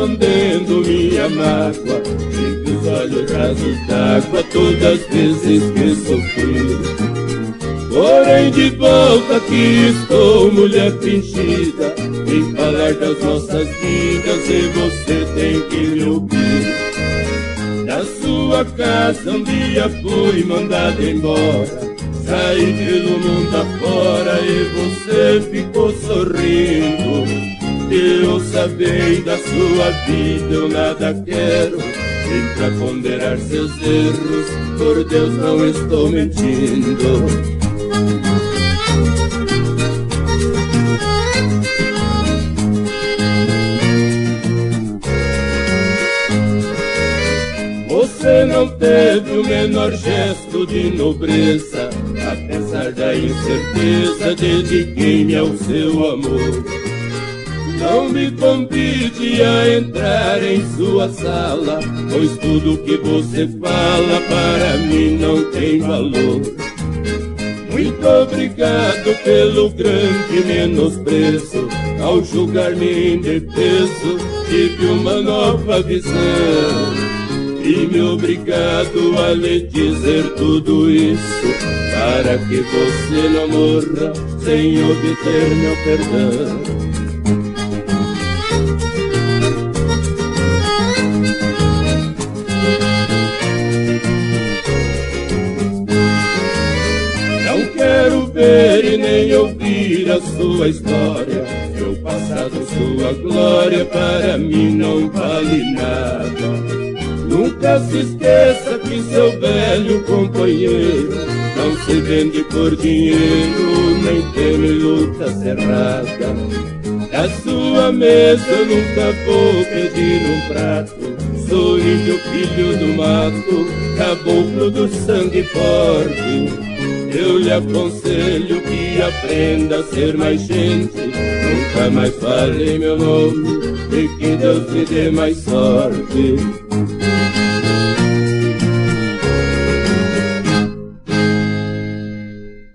escondendo minha mágoa, tive os olhos rasos d'água todas as vezes que sofri. Porém de volta aqui estou, mulher fingida, vim falar das nossas vidas e você tem que me ouvir. Da sua casa um dia fui mandado embora, saí pelo mundo afora e você ficou sorrindo. Eu sabei da sua vida, eu nada quero, vim pra ponderar seus erros, por Deus não estou mentindo. Você não teve o menor gesto de nobreza, apesar da incerteza, dediquei-me ao seu amor. Não me convide a entrar em sua sala, pois tudo que você fala para mim não tem valor. Muito obrigado pelo grande menosprezo, ao julgar-me indefeso, tive uma nova visão. E me obrigado a lhe dizer tudo isso, para que você não morra sem obter meu perdão. Não quero ver e nem ouvir a sua história, meu passado, sua glória, para mim não vale nada. Nunca se esqueça que seu velho companheiro não se vende por dinheiro, nem teme luta cerrada. Da sua mesa eu nunca vou pedir um prato, sou índio, filho do mato, caboclo do sangue forte. Eu lhe aconselho que aprenda a ser mais gente, nunca mais fale meu nome, e que Deus me dê mais sorte.